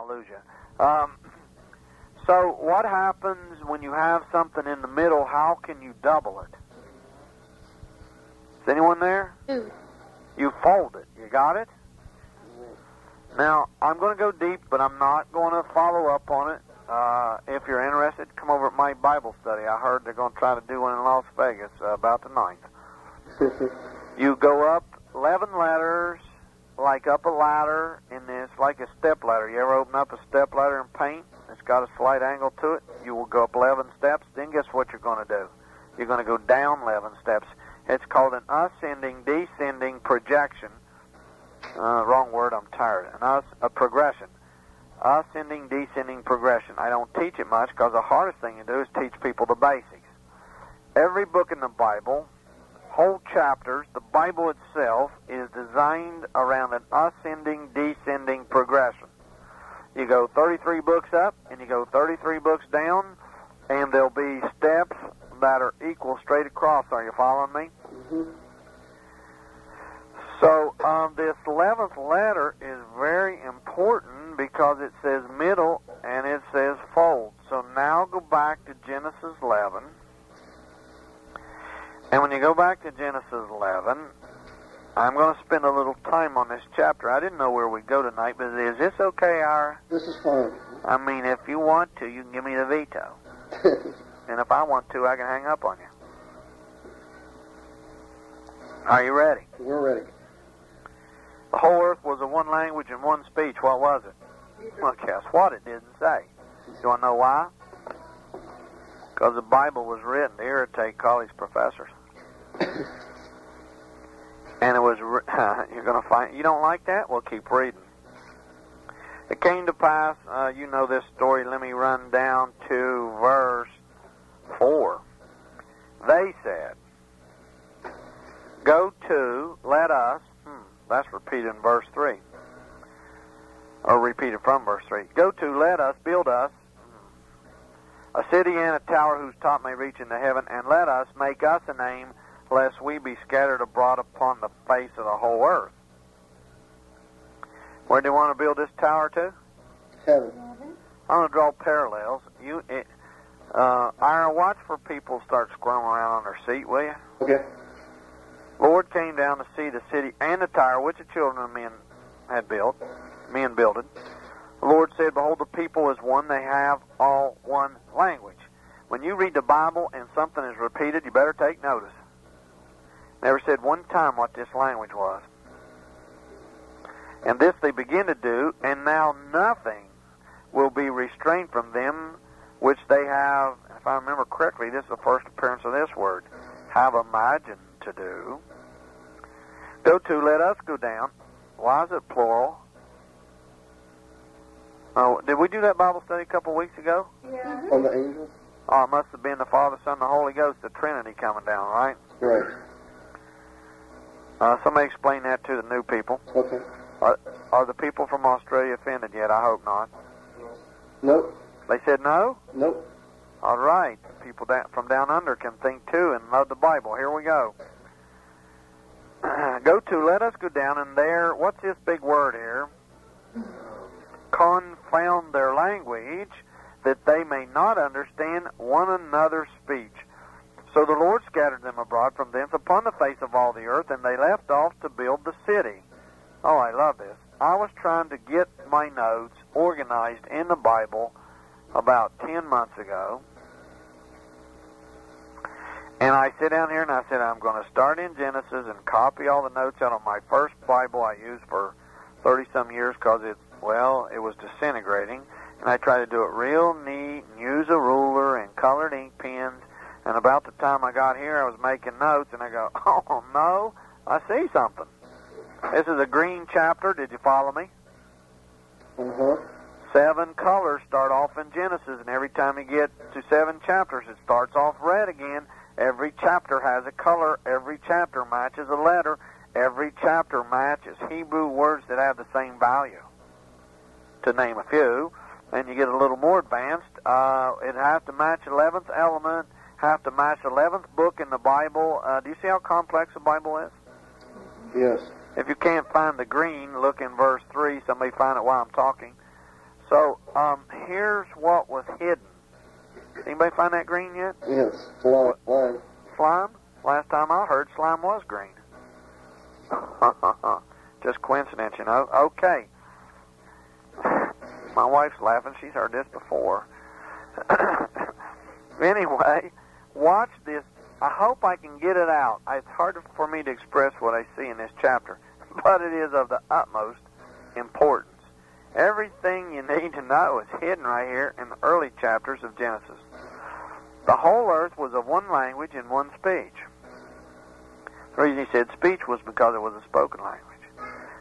I'll lose you. So what happens when you have something in the middle? How can you double it? Is anyone there? You fold it. You got it? Now, I'm going to go deep, but I'm not going to follow up on it. If you're interested, come over at my Bible study. I heard they're going to try to do one in Las Vegas about the 9th. You go up 11 letters, like up a ladder, and it's like a step ladder. You ever open up a step ladder in paint? It's got a slight angle to it. You will go up 11 steps. Then guess what you're going to do? You're going to go down 11 steps. It's called an ascending, descending projection. Wrong word, I'm tired. A progression. Ascending, descending progression. I don't teach it much because the hardest thing to do is teach people the basics. Every book in the Bible, whole chapters, the Bible itself is designed around an ascending, descending progression. You go 33 books up and you go 33 books down, and there'll be steps that are equal straight across. Are you following me? Mm-hmm. So this 11th letter is very important because it says middle and it says fold. So now go back to Genesis 11. And when you go back to Genesis 11, I'm going to spend a little time on this chapter. I didn't know where we'd go tonight, but is this okay, Ira? This is fine. I mean, if you want to, you can give me the veto. And if I want to, I can hang up on you. Are you ready? We're ready. The whole earth was of one language and one speech. What was it? Well, guess what? It didn't say. You want to know why? Because the Bible was written to irritate college professors. And it was, you're going to find, you don't like that? Well, keep reading. It came to pass, you know this story, let me run down to verse 4. They said, go to, let us, that's repeated in verse 3, or repeated from verse 3. Go to, let us, build us, a city and a tower whose top may reach into heaven, and let us make us a name, lest we be scattered abroad upon the face of the whole earth. Where do you want to build this tower to? Heaven. I'm going to draw parallels. Ira, watch for people start squirming around on their seat, will you? Okay. Lord came down to see the city and the tower which the children of men had built. Men builded. The Lord said, behold, the people is one. They have all one language. When you read the Bible and something is repeated, you better take notice. Never said one time what this language was. And this they begin to do, and now nothing will be restrained from them which they have, if I remember correctly, this is the first appearance of this word, have imagined to do. Go to, let us go down. Why is it plural? Oh, did we do that Bible study a couple of weeks ago? Yeah. On the angels? Oh, it must have been the Father, Son, and the Holy Ghost, the Trinity coming down, right? Right. Somebody explain that to the new people. Okay. Are the people from Australia offended yet? I hope not. Nope. They said no? Nope. All right. People from down under can think too and love the Bible. Here we go. Go to, let us go down, and there, what's this big word here? Confound their language, that they may not understand one another's speech. So the Lord scattered them abroad from thence upon the face of all the earth, and they left off to build the city. Oh, I love this. I was trying to get my notes organized in the Bible about 10 months ago. And I sit down here and I said, I'm going to start in Genesis and copy all the notes out of my first Bible I used for 30-some years because it was disintegrating. And I tried to do it real neat and use a ruler and colored ink pens. And about the time I got here, I was making notes, and I go, oh, no, I see something. This is a green chapter. Did you follow me? Mm-hmm. 7 colors start off in Genesis, and every time you get to 7 chapters, it starts off red again. Every chapter has a color. Every chapter matches a letter. Every chapter matches Hebrew words that have the same value, to name a few. And you get a little more advanced. It has to match 11th element, have to match 11th book in the Bible. Do you see how complex the Bible is? Yes. If you can't find the green, look in verse 3. Somebody find it while I'm talking. So, here's what was hidden. Anybody find that green yet? Yes. Slime. Slime? Last time I heard, slime was green. Just coincidence, you know. Okay. My wife's laughing. She's heard this before. Anyway, watch this. I hope I can get it out. It's hard for me to express what I see in this chapter, but it is of the utmost importance. Everything you need to know is hidden right here in the early chapters of Genesis. The whole earth was of one language and one speech. The reason he said speech was because it was a spoken language.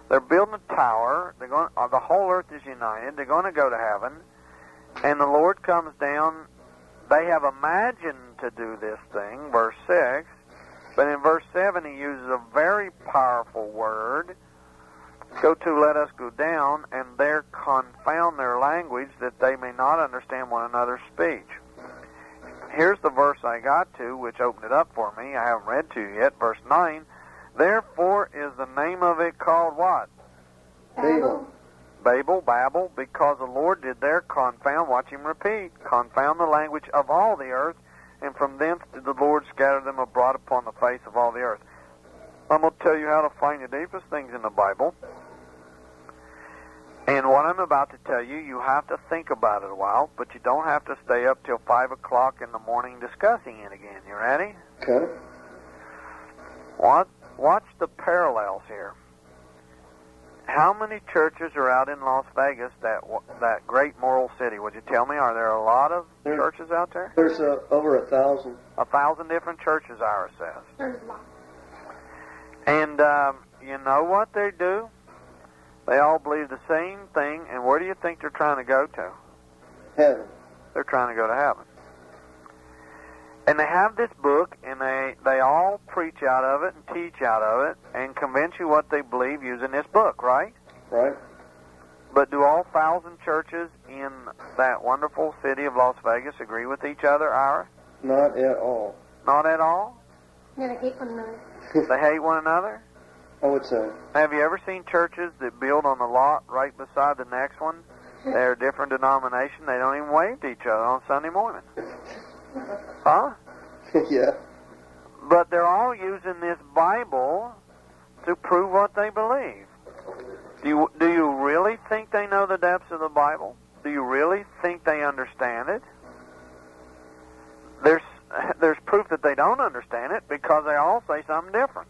They're building a tower. The whole earth is united. They're going to go to heaven. And the Lord comes down. They have imagined to do this thing, verse 6. But in verse 7, he uses a very powerful word. Go to, let us go down, and there confound their language that they may not understand one another's speech. Here's the verse I got to, which opened it up for me. I haven't read to you yet. Verse 9. Therefore is the name of it called what? Babel. Babel, because the Lord did there confound, watch him repeat, confound the language of all the earth, and from thence did the Lord scatter them abroad upon the face of all the earth. I'm going to tell you how to find the deepest things in the Bible. And what I'm about to tell you, you have to think about it a while, but you don't have to stay up till 5 o'clock in the morning discussing it again. You ready? Okay. Watch the parallels here. How many churches are out in Las Vegas, that great moral city? Would you tell me? Are there a lot of churches out there? There's over 1,000. 1,000 different churches, Ira says. There's lots. And you know what they do? They all believe the same thing, and where do you think they're trying to go to? Heaven. They're trying to go to heaven. And they have this book, and they all preach out of it and teach out of it and convince you what they believe using this book, right? Right. But do all 1,000 churches in that wonderful city of Las Vegas agree with each other, Ira? Not at all. Not at all? Yeah, they hate one another. They hate one another? I would say. Have you ever seen churches that build on the lot right beside the next one? They're a different denomination. They don't even wave to each other on Sunday morning. Huh? Yeah. But they're all using this Bible to prove what they believe. Do you really think they know the depths of the Bible? Do you really think they understand it? There's proof that they don't understand it because they all say something different.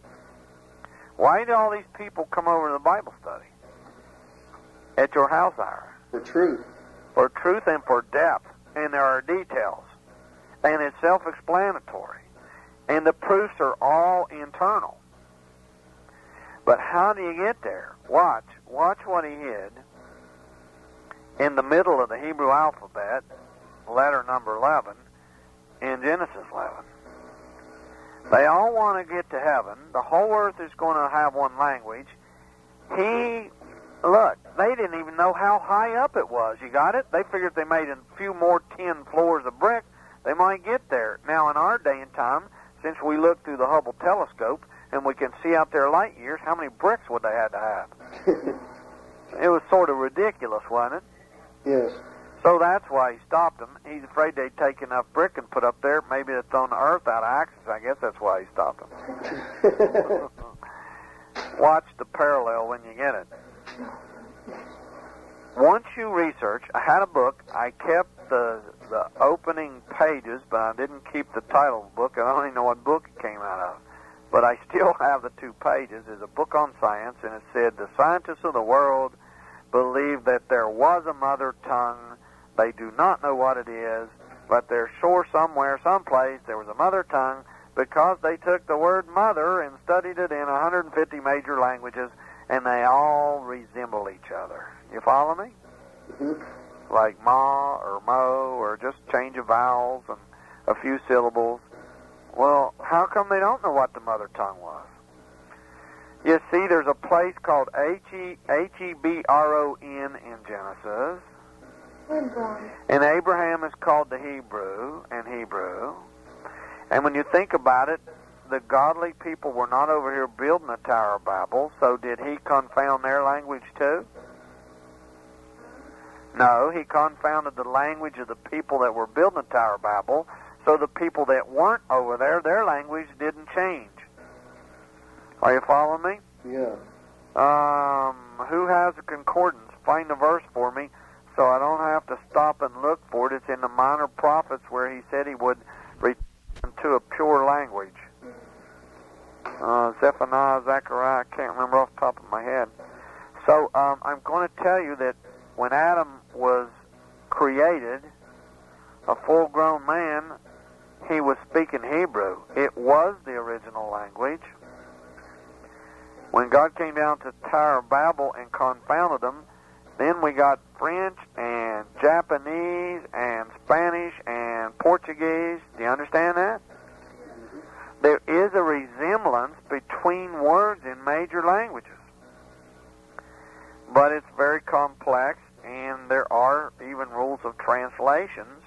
Why do all these people come over to the Bible study at your house hour? For truth. For truth and for depth. And there are details. And it's self-explanatory. And the proofs are all internal. But how do you get there? Watch what he hid in the middle of the Hebrew alphabet, letter number 11, in Genesis 11. They all want to get to heaven. The whole earth is going to have one language. Look, they didn't even know how high up it was. You got it? They figured if they made a few more 10 floors of brick, they might get there. Now, in our day and time, since we look through the Hubble telescope and we can see out there light years, how many bricks would they have to have? It was sort of ridiculous, wasn't it? Yes. So that's why he stopped them. He's afraid they'd take enough brick and put up there. Maybe they'd thrown the earth out of axis. I guess that's why he stopped them. Watch the parallel when you get it. Once you research, I had a book. I kept the opening pages, but I didn't keep the title of the book. I don't even know what book it came out of. But I still have the 2 pages. It's a book on science, and it said, the scientists of the world believe that there was a mother tongue. They do not know what it is, but they're sure somewhere, someplace, there was a mother tongue because they took the word mother and studied it in 150 major languages, and they all resemble each other. You follow me? Mm-hmm. Like ma or mo, or just change of vowels and a few syllables. Well, how come they don't know what the mother tongue was? You see, there's a place called Hebron in Genesis. And Abraham is called the Hebrew in Hebrew. And when you think about it, the godly people were not over here building the Tower of Babel, so did he confound their language too? No, he confounded the language of the people that were building the Tower of Babel, so the people that weren't over there, their language didn't change. Are you following me? Yeah. Who has a concordance? Find the verse for me so I don't have to stop and look for it. It's in the Minor Prophets where he said he would return to a pure language. Zephaniah, Zechariah, I can't remember off the top of my head. So I'm going to tell you that when Adam was created, a full-grown man, he was speaking Hebrew. It was the original language. When God came down to the Tower of Babel and confounded them, then we got French and Japanese and Spanish and Portuguese. Do you understand that? There is a resemblance between words in major languages. But it's very complex, and there are even rules of translations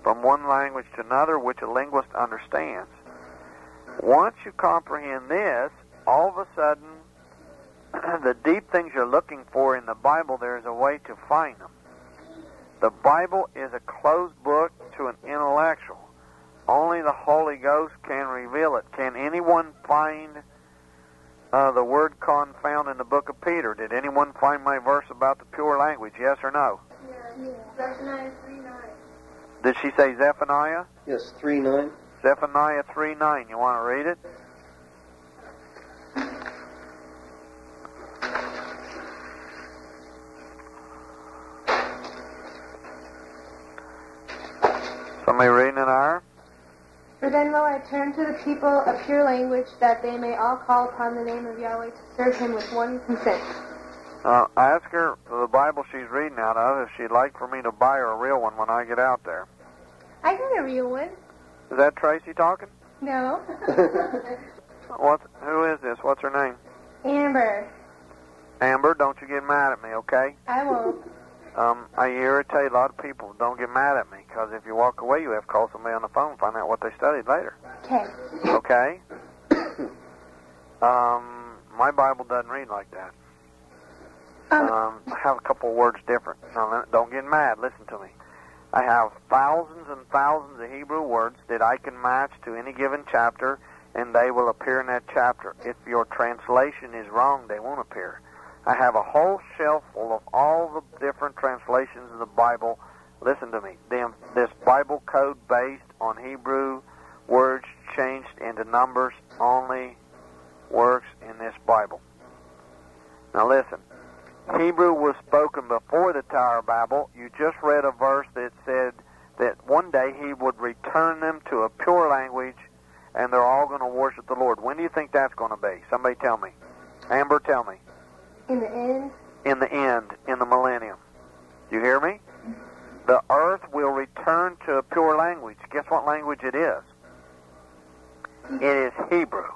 from one language to another which a linguist understands. Once you comprehend this, all of a sudden, the deep things you're looking for in the Bible, there's a way to find them. The Bible is a closed book to an intellectual. Only the Holy Ghost can reveal it. Can anyone find the word confound in the book of Peter? Did anyone find my verse about the pure language? Yes or no? Yeah. Zephaniah 3:9. Did she say Zephaniah? Yes, 3:9. Zephaniah 3:9. You want to read it? Somebody reading it there? For then will I turn to the people a pure language, that they may all call upon the name of Yahweh to serve him with one consent. I asked her the Bible she's reading out of if she'd like for me to buy her a real one when I get out there. I got a real one. Is that Tracy talking? No. Who is this? What's her name? Amber. Amber, don't you get mad at me, okay? I won't. I irritate a lot of people. Don't get mad at me, because if you walk away, you have to call somebody on the phone and find out what they studied later. Okay. Okay? My Bible doesn't read like that. I have a couple of words different. Now, don't get mad. Listen to me. I have thousands and thousands of Hebrew words that I can match to any given chapter, and they will appear in that chapter. If your translation is wrong, they won't appear. I have a whole shelf full of all the different translations of the Bible. Listen to me. This Bible code based on Hebrew words changed into numbers only works in this Bible. Now listen. Hebrew was spoken before the Tower of Babel. You just read a verse that said that one day he would return them to a pure language and they're all going to worship the Lord. When do you think that's going to be? Somebody tell me. Amber, tell me. In the end? In the end, in the millennium. You hear me? The earth will return to a pure language. Guess what language it is? It is Hebrew.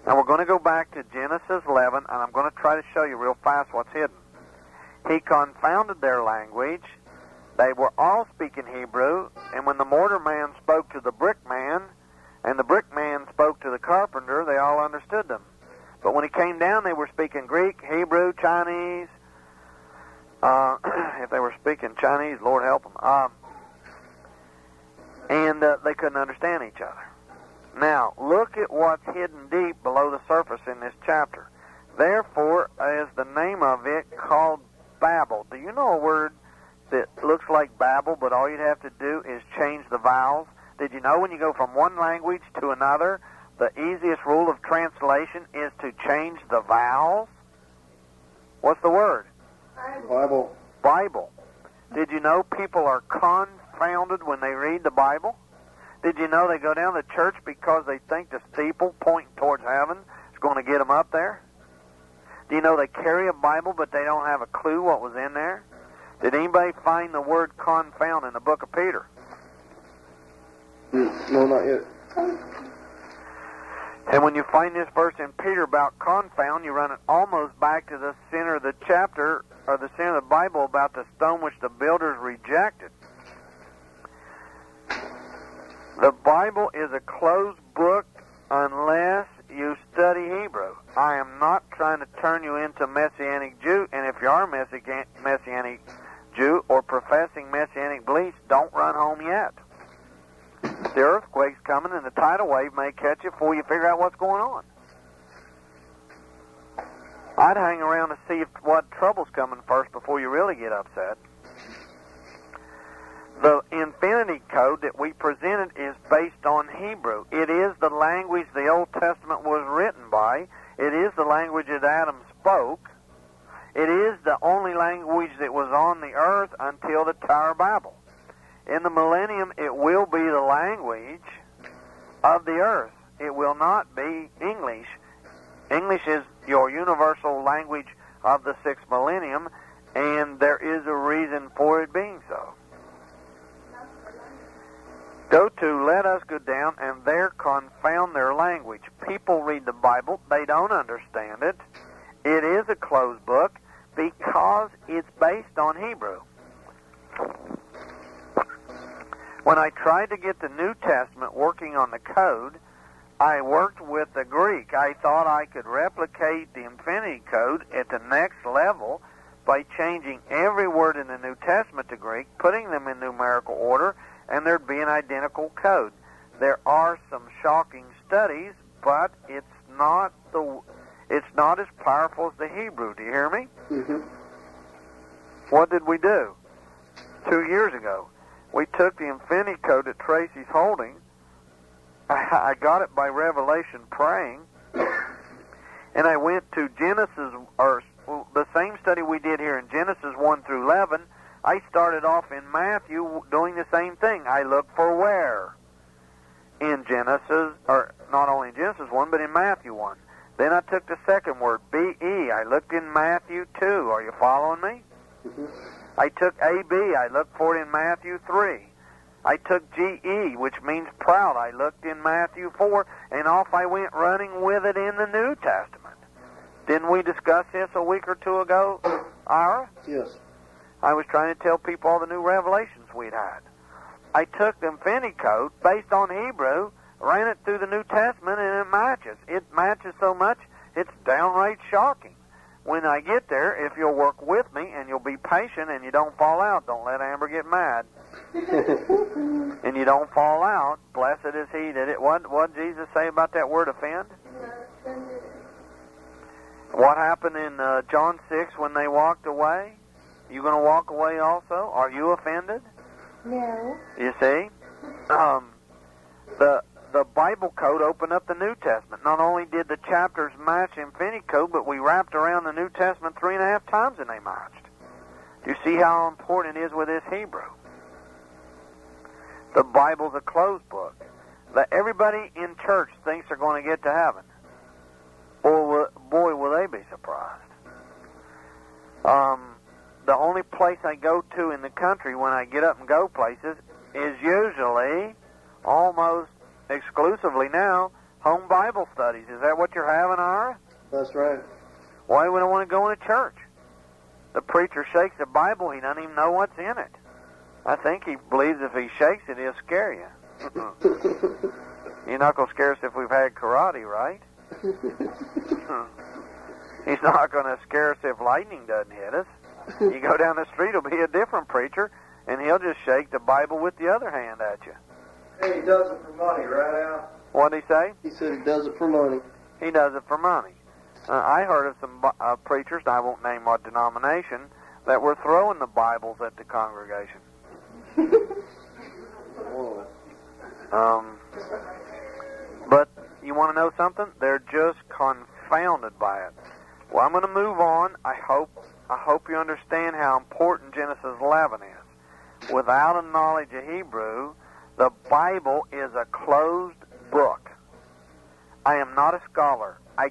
Now we're going to go back to Genesis 11, and I'm going to try to show you real fast what's hidden. He confounded their language. They were all speaking Hebrew, and when the mortar man spoke to the brick man, and the brick man spoke to the carpenter, they all understood them. But when he came down, they were speaking Greek, Hebrew, Chinese. If they were speaking Chinese, Lord help them. And they couldn't understand each other. Now, look at what's hidden deep below the surface in this chapter. Therefore, is the name of it called Babel. Do you know a word that looks like Babel, but all you'd have to do is change the vowels? Did you know when you go from one language to another, the easiest rule of translation is to change the vowels? What's the word? Bible. Bible. Did you know people are confounded when they read the Bible? Did you know they go down to church because they think the steeple pointing towards heaven is going to get them up there? Do you know they carry a Bible but they don't have a clue what was in there? Did anybody find the word confound in the book of Peter? No, not yet. And when you find this verse in Peter about confound, you run it almost back to the center of the chapter, or the center of the Bible, about the stone which the builders rejected. The Bible is a closed book unless you study Hebrew. I am not trying to turn you into Messianic Jew, and if you are Messianic professing Messianic beliefs, don't run home yet. The earthquake's coming and the tidal wave may catch you before you figure out what's going on. I'd hang around to see what trouble's coming first before you really get upset. The infinity code that we presented is based on Hebrew. It is the language the Old Testament was written by. It is the language that Adam spoke. It is the only language that was on the earth until the Tower of Babel. In the millennium, it will be the language of the earth. It will not be English. English is your universal language of the sixth millennium, and there is a reason for it being so. Go to Let Us Go Down, and there confound their language. People read the Bible. They don't understand it. It is a closed book because it's based on Hebrew. When I tried to get the New Testament working on the code, I worked with the Greek. I thought I could replicate the infinity code at the next level by changing every word in the New Testament to Greek, putting them in numerical order, and there'd be an identical code. There are some shocking studies, but it's not as powerful as the Hebrew. Do you hear me? Mm-hmm. What did we do 2 years ago? We took the infinity code that Tracy's holding. I got it by revelation praying, and I went to Genesis, or the same study we did here in Genesis 1 through 11. I started off in Matthew doing the same thing. I looked for where in Genesis, or not only in Genesis 1, but in Matthew 1. Then I took the second word, B-E. I looked in Matthew 2. Are you following me? Mm-hmm. I took A-B. I looked for it in Matthew 3. I took G-E, which means proud. I looked in Matthew 4, and off I went running with it in the New Testament. Didn't we discuss this a week or two ago, Ira? Yes. I was trying to tell people all the new revelations we'd had. I took the infinity code based on Hebrew, ran it through the New Testament, and it matches. It matches so much, it's downright shocking. When I get there, if you'll work with me and you'll be patient and you don't fall out, don't let Amber get mad. And you don't fall out, blessed is he that it... What did Jesus say about that word offend? What happened in John 6 when they walked away? You going to walk away also? Are you offended? No. You see? The Bible code opened up the New Testament. Not only did the chapters match infinity code, but we wrapped around the New Testament 3.5 times and they matched. Do you see how important it is with this Hebrew? The Bible's a closed book. Everybody in church thinks they're going to get to heaven. Boy, will they be surprised. The only place I go to in the country when I get up and go places is usually, almost exclusively now, home Bible studies. Is that what you're having, Ira? That's right. Why would I want to go in a church? The preacher shakes the Bible, he doesn't even know what's in it. I think he believes if he shakes it, he'll scare you. You're not going to scare us if we've had karate, right? He's not going to scare us if lightning doesn't hit us. You go down the street, it'll be a different preacher, and he'll just shake the Bible with the other hand at you. Hey, he does it for money, right, Al? What did he say? He said he does it for money. He does it for money. I heard of some preachers, I won't name what denomination, that were throwing the Bibles at the congregation. Whoa. But you want to know something? They're just confounded by it. Well, I'm going to move on. I hope you understand how important Genesis 11 is. Without a knowledge of Hebrew, the Bible is a closed book. I am not a scholar. I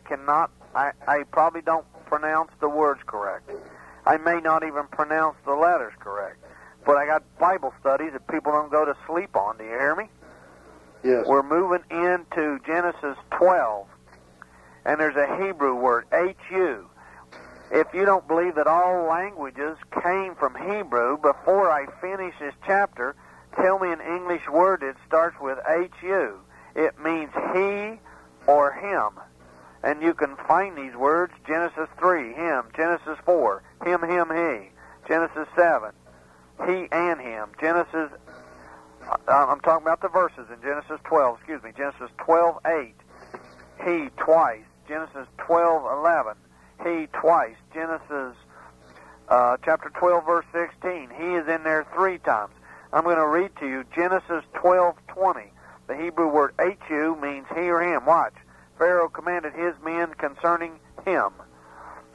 probably don't pronounce the words correct. I may not even pronounce the letters correct. But I got Bible studies that people don't go to sleep on. Do you hear me? Yes. We're moving into Genesis 12. And there's a Hebrew word, H-U. If you don't believe that all languages came from Hebrew, before I finish this chapter, tell me an English word that starts with H-U. It means he or him. And you can find these words, Genesis 3, him. Genesis 4, him, he. Genesis 7, he and him. Genesis, I'm talking about the verses in Genesis 12, Genesis 12:8, he twice. Genesis 12:11, he twice. Genesis chapter 12, verse 16, he is in there 3 times. I'm going to read to you Genesis 12:20. The Hebrew word hu means he or him. Watch. Pharaoh commanded his men concerning him,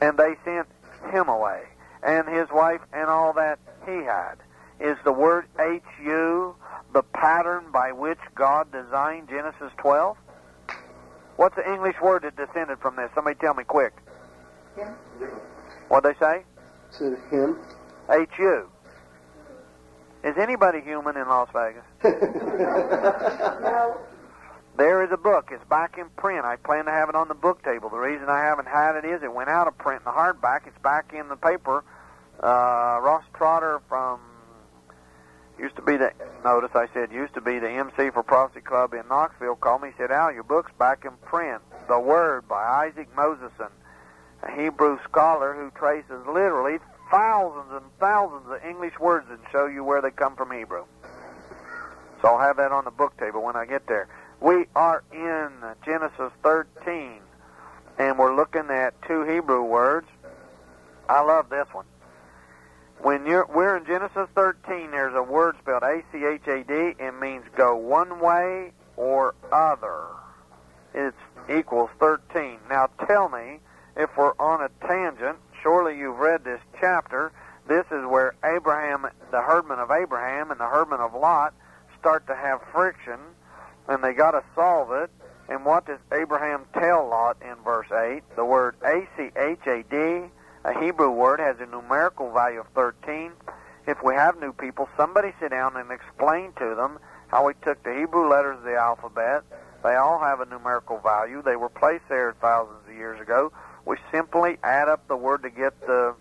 and they sent him away, and his wife and all that he had. Is the word hu the pattern by which God designed Genesis 12? What's the English word that descended from this? Somebody tell me quick. Him. What'd they say? Said him. Hu. Is anybody human in Las Vegas? No. There is a book. It's back in print. I plan to have it on the book table. The reason I haven't had it is it went out of print in the hardback. It's back in the paper. Ross Trotter from used to be the MC for Prophecy Club in Knoxville called me. He said, Al, your book's back in print. The Word by Isaac Moseson, a Hebrew scholar who traces literally thousands and thousands of English words and show you where they come from Hebrew. So I'll have that on the book table when I get there. We are in Genesis 13, and we're looking at 2 Hebrew words. I love this one. We're in Genesis 13, there's a word spelled A-C-H-A-D. It means go one way or other. It equals 13. Now tell me, if we're on a tangent, surely you've read this chapter. This is where Abraham, the herdman of Abraham and the herdman of Lot, start to have friction, and they got to solve it. And what does Abraham tell Lot in verse 8? The word A-C-H-A-D, a Hebrew word, has a numerical value of 13. If we have new people, somebody sit down and explain to them how we took the Hebrew letters of the alphabet. They all have a numerical value. They were placed there thousands of years ago. We simply add up the word to get the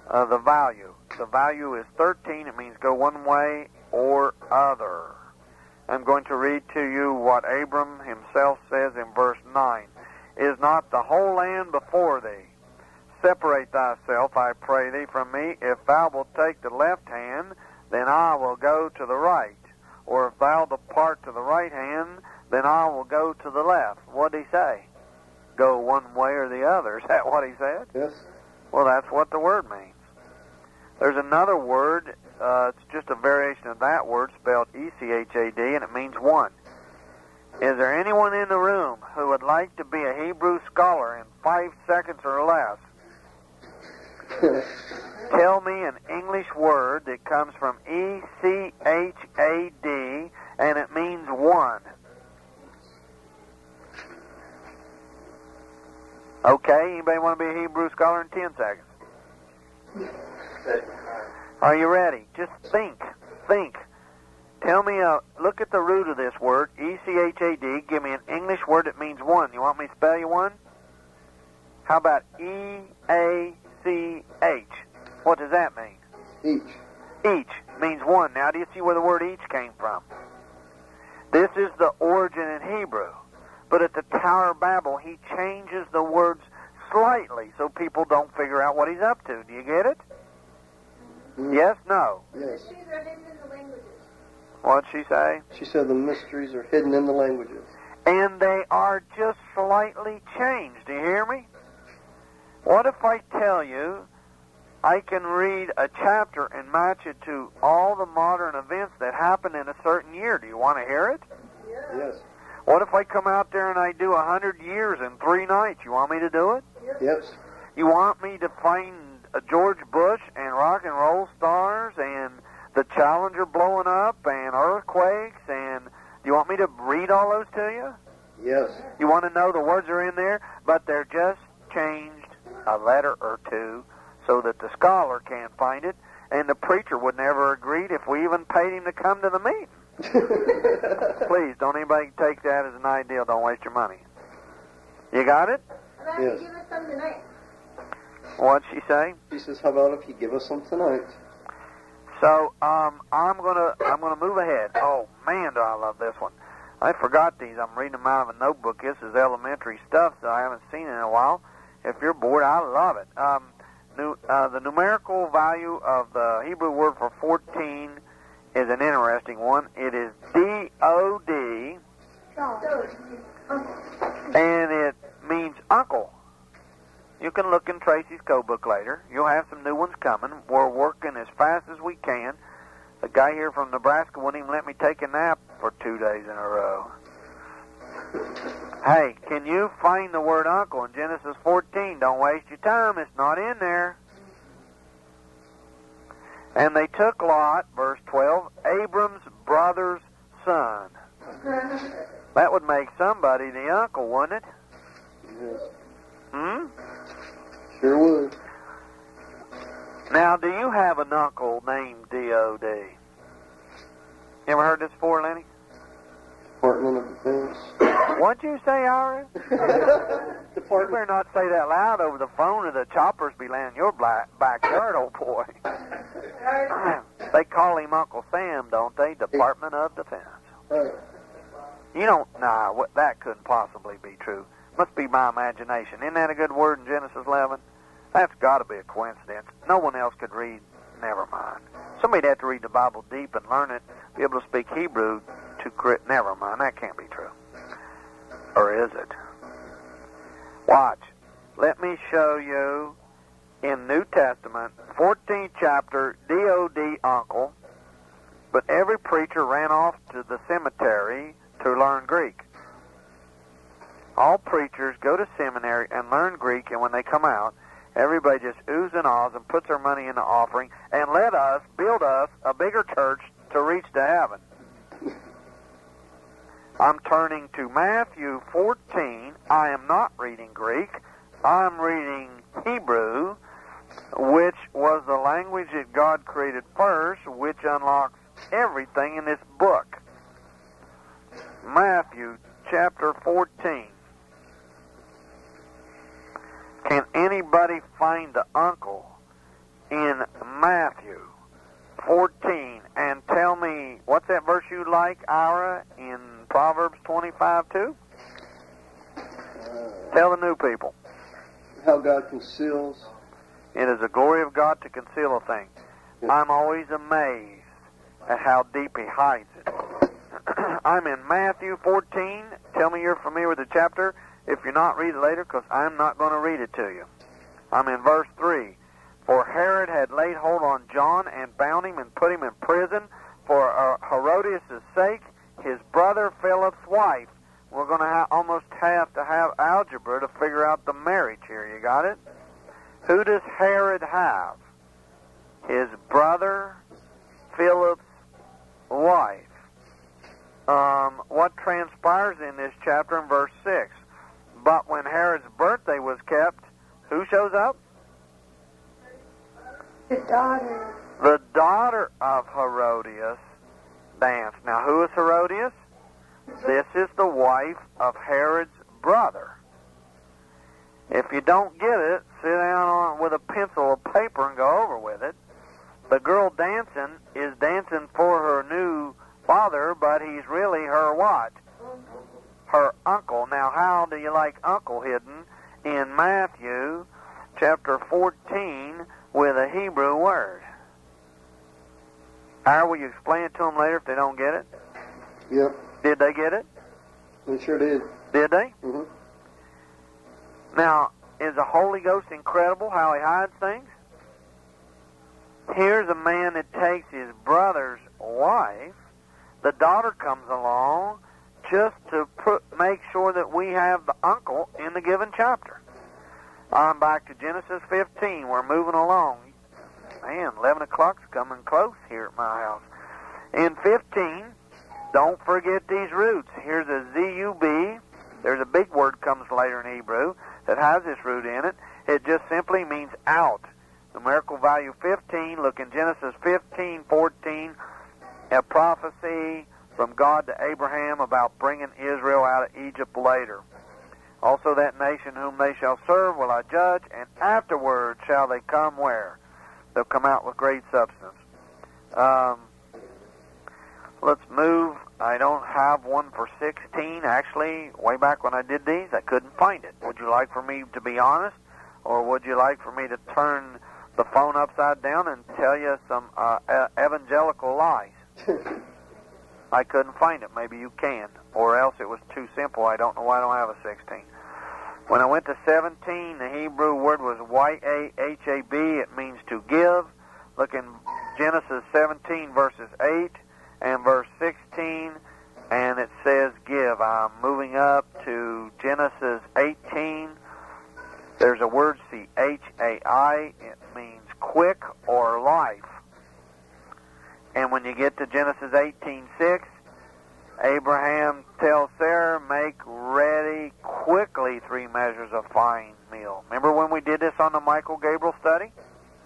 value. The value is 13. It means go one way or other. I'm going to read to you what Abram himself says in verse 9. Is not the whole land before thee? Separate thyself, I pray thee, from me. If thou wilt take the left hand, then I will go to the right. Or if thou depart to the right hand, then I will go to the left. What did he say? Go one way or the other. Is that what he said? Yes. Well, that's what the word means. There's another word, it's just a variation of that word, spelled E-C-H-A-D, and it means one. Is there anyone in the room who would like to be a Hebrew scholar in 5 seconds or less? Tell me an English word that comes from E-C-H-A-D, and it means one. Okay, anybody want to be a Hebrew scholar in 10 seconds? Are you ready? Just think. Tell me, look at the root of this word, E-C-H-A-D. Give me an English word that means one. You want me to spell you one? How about E-A-C-H? What does that mean? Each. Each means one. Now, do you see where the word each came from? This is the origin in Hebrew. But at the Tower of Babel, he changes the words slightly so people don't figure out what he's up to. Do you get it? Mm. Yes? No? Yes. Mysteries are hidden in the languages. What'd she say? She said the mysteries are hidden in the languages. And they are just slightly changed. Do you hear me? What if I tell you I can read a chapter and match it to all the modern events that happened in a certain year? Do you want to hear it? Yes. What if I come out there and I do 100 years in 3 nights? You want me to do it? Yes. You want me to find George Bush and rock and roll stars and the Challenger blowing up and earthquakes, and do you want me to read all those to you? Yes. You want to know the words are in there, but they're just changed a letter or two so that the scholar can't find it, and the preacher would never agree if we even paid him to come to the meeting. Please, don't anybody take that as an ideal. Don't waste your money. You got it? How about Yes. you give us some tonight? What'd she say? She says, how about if you give us some tonight? So, I'm gonna move ahead. Oh man, do I love this one. I forgot these. I'm reading them out of a notebook. This is elementary stuff that I haven't seen in a while. If you're bored, I love it. The numerical value of the Hebrew word for 14 is an interesting one. It is D-O-D, and it means uncle. You can look in Tracy's code book later. You'll have some new ones coming. We're working as fast as we can. The guy here from Nebraska wouldn't even let me take a nap for 2 days in a row. Hey, can you find the word uncle in Genesis 14? Don't waste your time. It's not in there. And they took Lot, verse 12, Abram's brother's son. That would make somebody the uncle, wouldn't it? Yes. Sure would. Now, do you have an uncle named D.O.D.? You ever heard this before, Lenny? Department of Defense. What'd you say, Ira? You better not say that loud over the phone or the choppers be laying in your backyard, old boy. They call him Uncle Sam, don't they? Department of Defense. Right. You don't, that couldn't possibly be true. Must be my imagination. Isn't that a good word in Genesis 11? That's got to be a coincidence. No one else could read. Never mind. Somebody'd have to read the Bible deep and learn it, be able to speak Hebrew to never mind. That can't be true. Or is it? Watch. Let me show you in New Testament, 14th chapter, D.O.D. uncle, but every preacher ran off to the cemetery to learn Greek. All preachers go to seminary and learn Greek, and when they come out, everybody just oohs and ahs and puts their money in the offering and let us build us a bigger church to reach to heaven. I'm turning to Matthew 14. I am not reading Greek. I'm reading Hebrew, which was the language that God created first, which unlocks everything in this book. Matthew chapter 14. Can anybody find the uncle in Matthew 14 and tell me, what's that verse you like, Ira, in Proverbs 25 too? Tell the new people. How God conceals. It is the glory of God to conceal a thing. I'm always amazed at how deep He hides it. I'm in Matthew 14. Tell me you're familiar with the chapter. If you're not, read it later, because I'm not going to read it to you. I'm in verse 3. For Herod had laid hold on John and bound him and put him in prison for Herodias' sake, his brother Philip's wife. We're going to almost have to have algebra to figure out the marriage here. You got it? Who does Herod have? His brother Philip's wife. What transpires in this chapter in verse 6? But when Herod's birthday was kept, who shows up? The daughter. The daughter of Herodias danced. Now, who is Herodias? This is the wife of Herod's brother. If you don't get it, sit down with a pencil or paper and go over with it. The girl dancing is dancing for her new father, but he's really her what? Her uncle. Now, how do you like uncle hidden in Matthew chapter 14 with a Hebrew word? How will you explain it to them later if they don't get it? Yep. Did they get it? We sure did. Did they? Mm-hmm. Now, is the Holy Ghost incredible how He hides things? Here's a man that takes his brother's wife. The daughter comes along just to make sure that we have the uncle in the given chapter. I'm back to Genesis 15. We're moving along. Man, 11 o'clock's coming close here at my house. In 15, don't forget these roots. Here's a Z-U-B. There's a big word comes later in Hebrew that has this root in it. It just simply means out. Numerical value 15. Look in Genesis 15:14. A prophecy from God to Abraham about bringing Israel out of Egypt later. Also that nation whom they shall serve will I judge, and afterward shall they come where? They'll come out with great substance. Let's move. I don't have one for 16. Actually, way back when I did these, I couldn't find it. Would you like for me to be honest, or would you like for me to turn the phone upside down and tell you some evangelical lies? I couldn't find it. Maybe you can, or else it was too simple. I don't know why I don't have a 16. When I went to 17, the Hebrew word was Y-A-H-A-B. It means to give. Look in Genesis 17, verses 8 and verse 16, and it says give. I'm moving up to Genesis 18. There's a word, C-H-A-I. It means quick or life. And when you get to Genesis 18:6, Abraham tells Sarah, make ready quickly 3 measures of fine meal. Remember when we did this on the Michael Gabriel study?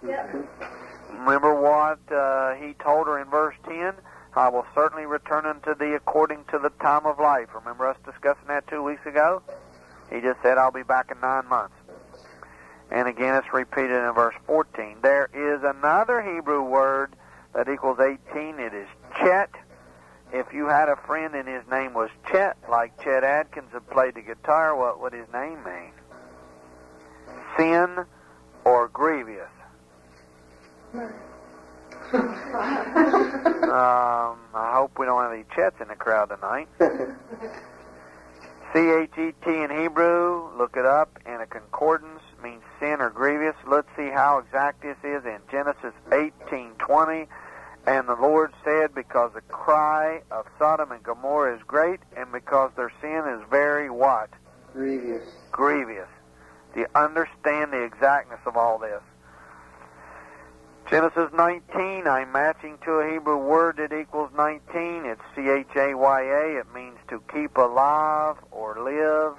Yep. Remember what he told her in verse 10? I will certainly return unto thee according to the time of life. Remember us discussing that 2 weeks ago? He just said, I'll be back in 9 months. And again, it's repeated in verse 14. There is another Hebrew word that equals 18. It is Chet. If you had a friend and his name was Chet, like Chet Atkins that played the guitar, what would his name mean? Sin or grievous? I hope we don't have any Chets in the crowd tonight. C-H-E-T in Hebrew, look it up, in a concordance, means sin or grievous. Let's see how exact this is in Genesis 18:20. And the Lord said, because the cry of Sodom and Gomorrah is great, and because their sin is very what? Grievous. Grievous. Do you understand the exactness of all this? Genesis 19, I'm matching to a Hebrew word that equals 19. It's C-H-A-Y-A. It means to keep alive or live.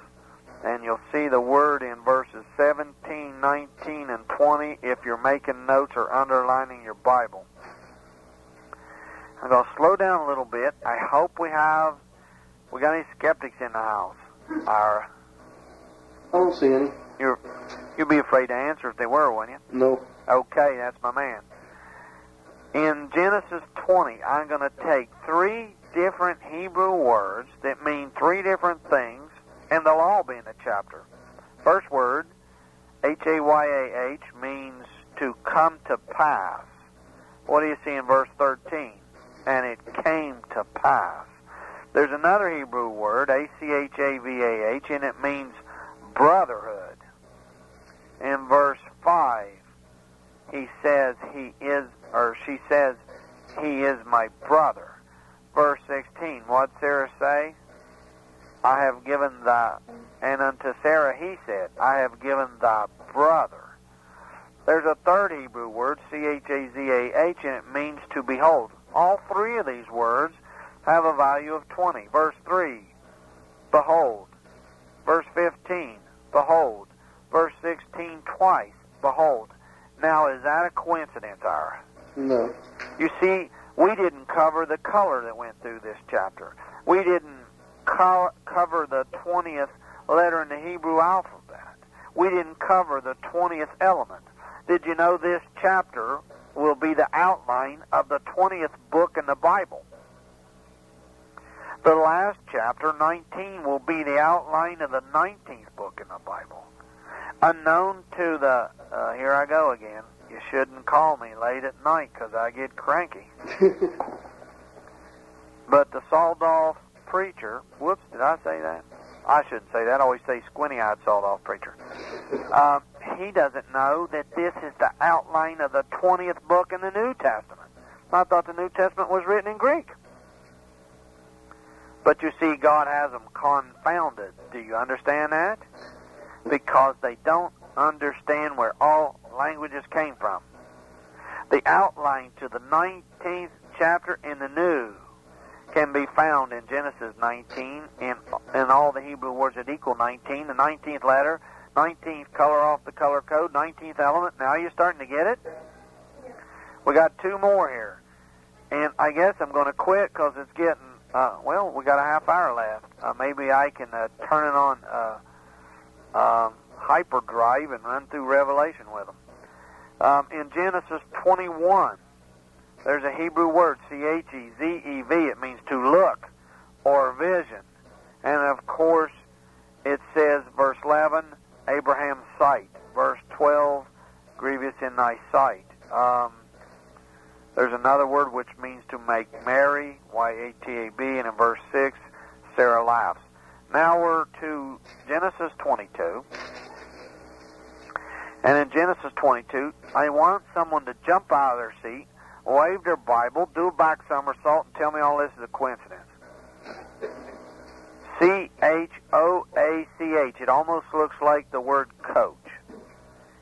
And you'll see the word in verses 17, 19, and 20 if you're making notes or underlining your Bible. I'm going to slow down a little bit. I hope we got any skeptics in the house. I don't see any. You'd be afraid to answer if they were, wouldn't you? No. Okay, that's my man. In Genesis 20, I'm going to take 3 different Hebrew words that mean 3 different things, and they'll all be in the chapter. First word, H-A-Y-A-H, means to come to pass. What do you see in verse 13? And it came to pass. There's another Hebrew word, A-C-H-A-V-A-H, and it means brotherhood. In verse 5, he says he is, or she says, he is my brother. Verse 16, what'd Sarah say? I have given thy, and unto Sarah he said, I have given thy brother. There's a third Hebrew word, C-H-A-Z-A-H, and it means to behold. All 3 of these words have a value of 20. Verse 3, behold. Verse 15, behold. Verse 16, twice, behold. Now, is that a coincidence, Ira? No. You see, we didn't cover the color that went through this chapter. We didn't cover the 20th letter in the Hebrew alphabet. We didn't cover the 20th element. Did you know this chapter will be the outline of the 20th book in the Bible? The last chapter, 19, will be the outline of the 19th book in the Bible. Unknown to the, here I go again, you shouldn't call me late at night because I get cranky. But the sawed-off preacher, whoops, did I say that? I shouldn't say that. I always say squinty-eyed sawed-off preacher. He doesn't know that this is the outline of the 20th book in the New Testament. I thought the New Testament was written in Greek. But you see, God has them confounded. Do you understand that? Because they don't understand where all languages came from. The outline to the 19th chapter in the New can be found in Genesis 19 in all the Hebrew words that equal 19, the 19th letter, 19th color off the color code, 19th element. Now you're starting to get it? We got 2 more here. And I guess I'm going to quit because it's getting, we got a half hour left. Maybe I can turn it on hyperdrive and run through Revelation with them. In Genesis 21, there's a Hebrew word, C-H-E-Z-E-V. It means to look or vision. And, of course, it says, verse 11, Abraham's sight. verse 12, grievous in thy sight. There's another word which means to make merry, Y-A-T-A-B, and in verse 6, Sarah laughs. Now we're to Genesis 22. And in Genesis 22, I want someone to jump out of their seat, wave their Bible, do a back somersault, and tell me all this is a coincidence. C-H-O-A-C-H. It almost looks like the word coach.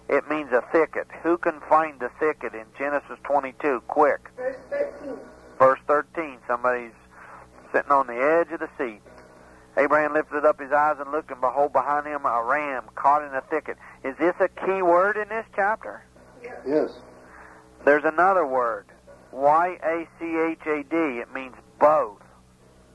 It means a thicket. Who can find the thicket in Genesis 22? Quick. Verse 13. Verse 13. Somebody's sitting on the edge of the seat. Abraham lifted up his eyes and looked, and behold, behind him a ram caught in a thicket. Is this a key word in this chapter? Yes. There's another word, Y-A-C-H-A-D. It means both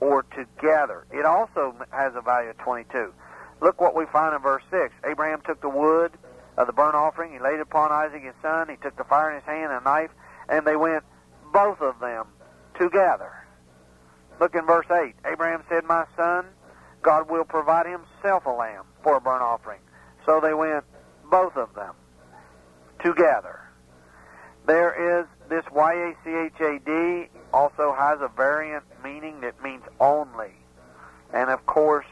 or together. It also has a value of 22. Look what we find in verse 6. Abraham took the wood of the burnt offering. He laid it upon Isaac his son. He took the fire in his hand and a knife, and they went, both of them, together. Look in verse 8. Abraham said, my son, God will provide himself a lamb for a burnt offering. So they went, both of them, together. There is this Y-A-C-H-A-D also has a variant meaning that means only. And of course,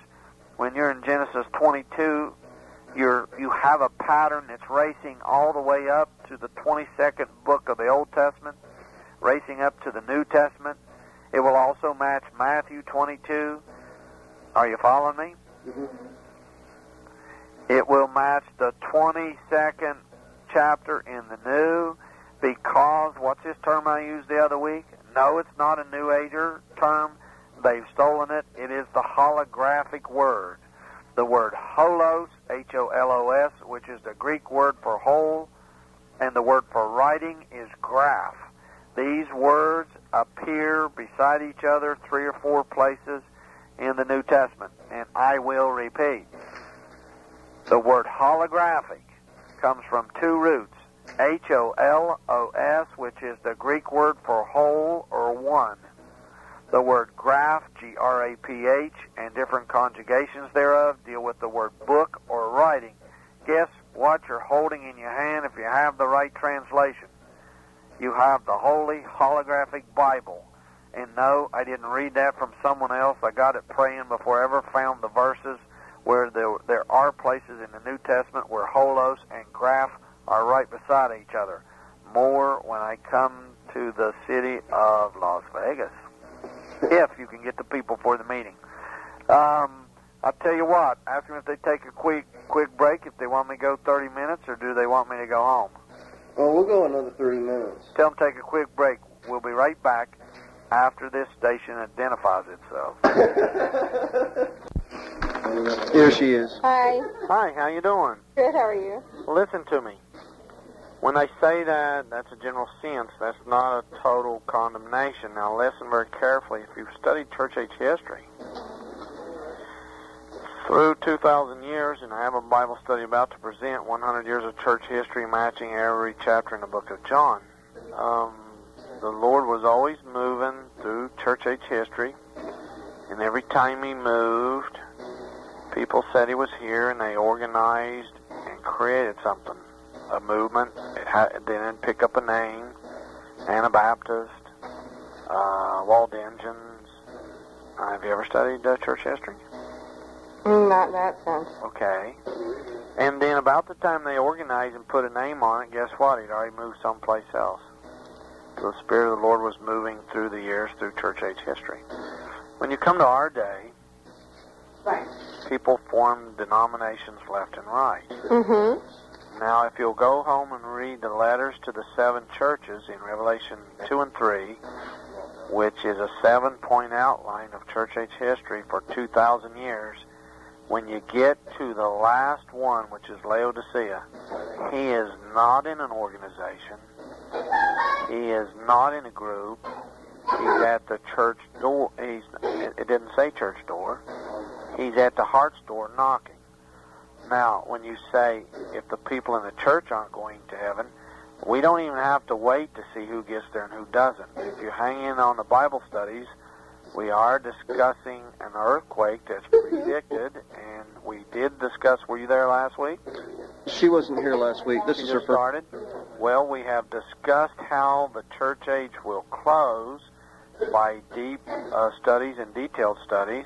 when you're in Genesis 22, you have a pattern that's racing all the way up to the 22nd book of the Old Testament, racing up to the New Testament. It will also match Matthew 22. Are you following me? Mm-hmm. It will match the 22nd chapter in the New, because, what's this term I used the other week? No, it's not a New Ager term. They've stolen it. It is the holographic word. The word holos, H-O-L-O-S, which is the Greek word for whole, and the word for writing is graph. These words appear beside each other 3 or 4 places in the New Testament, and I will repeat. The word holographic comes from 2 roots, H-O-L-O-S, which is the Greek word for whole or one. The word graph, G-R-A-P-H, and different conjugations thereof deal with the word book or writing. Guess what you're holding in your hand if you have the right translation? You have the Holy Holographic Bible. And no, I didn't read that from someone else. I got it praying before I ever found the verses where there are places in the New Testament where holos and graph are right beside each other. More when I come to the city of Las Vegas. If you can get the people for the meeting. I'll tell you what, ask them if they take a quick break, if they want me to go 30 minutes, or do they want me to go home? Well, we'll go another 30 minutes. Tell them to take a quick break. We'll be right back after this station identifies itself. Here she is. Hi. Hi, how you doing? Good, how are you? Listen to me. When I say that, that's a general sense. That's not a total condemnation. Now listen very carefully. If you've studied church age history through 2,000 years, and I have a Bible study about to present 100 years of church history matching every chapter in the book of John, the Lord was always moving through church age history, and every time he moved, people said he was here, and they organized and created something. A movement. It didn't pick up a name. Anabaptist, Waldensians. Have you ever studied church history? Not in that sense. Okay. And then about the time they organized and put a name on it, guess what? He'd already moved someplace else. So the Spirit of the Lord was moving through the years through church age history. When you come to our day, Right. people form denominations left and right. Mm-hmm. Now, if you'll go home and read the letters to the 7 churches in Revelation 2 and 3, which is a 7-point outline of church age history for 2,000 years, when you get to the last one, which is Laodicea, he is not in an organization. He is not in a group. He's at the church door. It didn't say church door. He's at the heart's door knocking. Now, when you say, if the people in the church aren't going to heaven, we don't even have to wait to see who gets there and who doesn't. If you hang in on the Bible studies, We are discussing an earthquake that's predicted, and we did discuss, were you there last week? She wasn't here last week. This is her first. Started? Well, we have discussed how the church age will close by deep studies and detailed studies.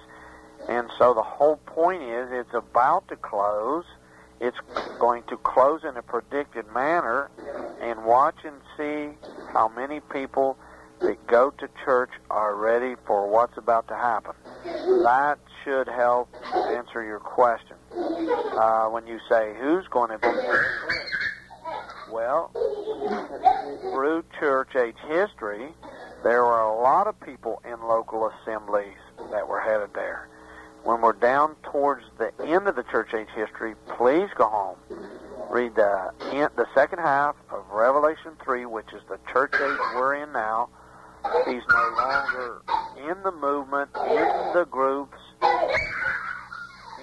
And so the whole point is it's about to close. It's going to close in a predicted manner, and watch and see how many people that go to church are ready for what's about to happen. That should help answer your question. When you say, who's going to be there? Well, through church age history, there were a lot of people in local assemblies that were headed there. When we're down towards the end of the church age history, please go home. Read the second half of Revelation 3, which is the church age we're in now. He's no longer in the movement, in the groups,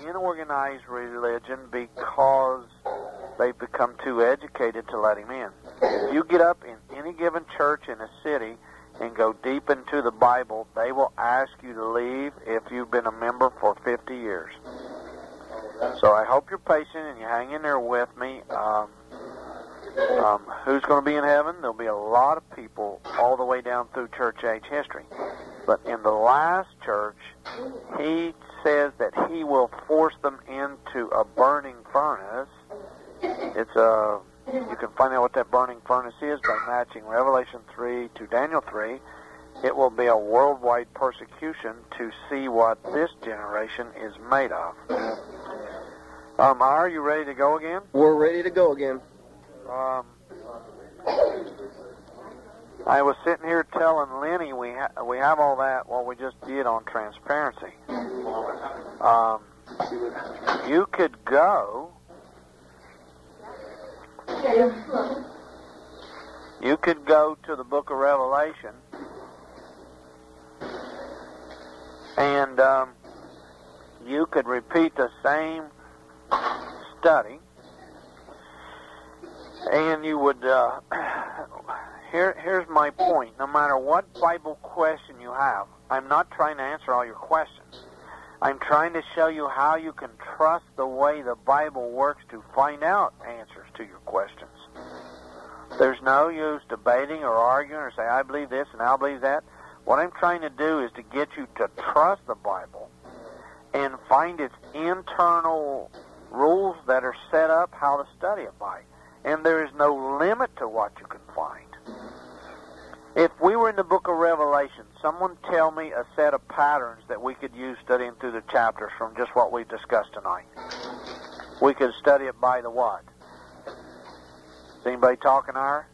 in organized religion, because they've become too educated to let him in. If you get up in any given church in a city and go deep into the Bible, they will ask you to leave if you've been a member for 50 years. So I hope you're patient and you hang in there with me. Who's going to be in heaven? There'll be a lot of people all the way down through church age history. But in the last church, he says that he will force them into a burning furnace. You can find out what that burning furnace is by matching Revelation 3 to Daniel 3. It will be a worldwide persecution to see what this generation is made of. Are you ready to go again? We're ready to go again. I was sitting here telling Lenny we have all that what we just did on transparency. You could go. You could go to the book of Revelation, and you could repeat the same study, and you would, here's my point. No matter what Bible question you have, I'm not trying to answer all your questions. I'm trying to show you how you can trust the way the Bible works to find out answers to your questions. There's no use debating or arguing or say, I believe this and I believe that. What I'm trying to do is to get you to trust the Bible and find its internal rules that are set up how to study it by. And there is no limit to what you can find. If we were in the book of Revelation, someone tell me a set of patterns that we could use studying through the chapters from just what we've discussed tonight. We could study it by the what? Is anybody talking, Ira?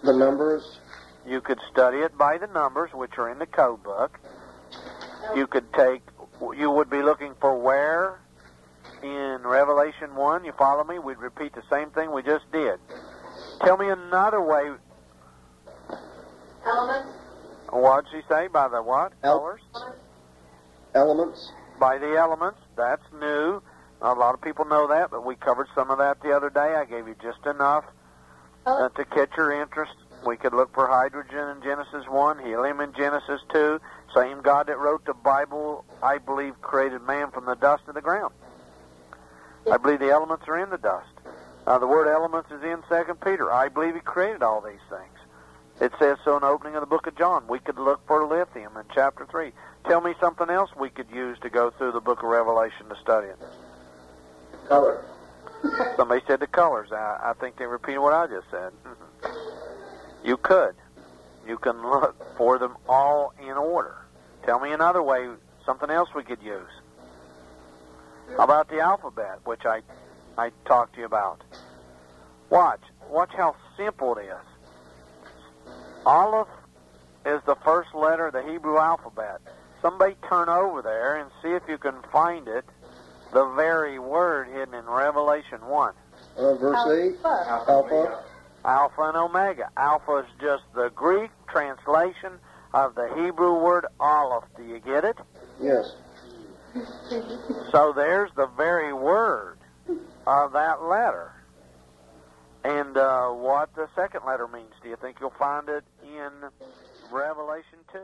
The numbers. You could study it by the numbers, which are in the code book. You would be looking for where in Revelation 1, you follow me? We'd repeat the same thing we just did. Tell me another way. Elements. What'd she say? By the what? Colors? Elements. By the elements. That's new. A lot of people know that, but we covered some of that the other day. I gave you just enough to catch your interest. We could look for hydrogen in Genesis 1, helium in Genesis 2. Same God that wrote the Bible, I believe, created man from the dust of the ground. I believe the elements are in the dust. The word elements is in 2 Peter. I believe he created all these things. It says so in the opening of the book of John. We could look for lithium in chapter 3. Tell me something else we could use to go through the book of Revelation to study it. Color. Somebody said the colors. I think they repeated what I just said. You could. You can look for them all in order. Tell me another way, something else we could use. How about the alphabet, which I talked to you about? Watch how simple it is. Aleph is the first letter of the Hebrew alphabet. Somebody turn over there and see if you can find it, the very word hidden in Revelation 1. Verse 8. Alpha. Alpha and Omega. Alpha is just the Greek translation of the Hebrew word Aleph. Do you get it? Yes. So there's the very word of that letter. And what the second letter means, do you think you'll find it in Revelation 2?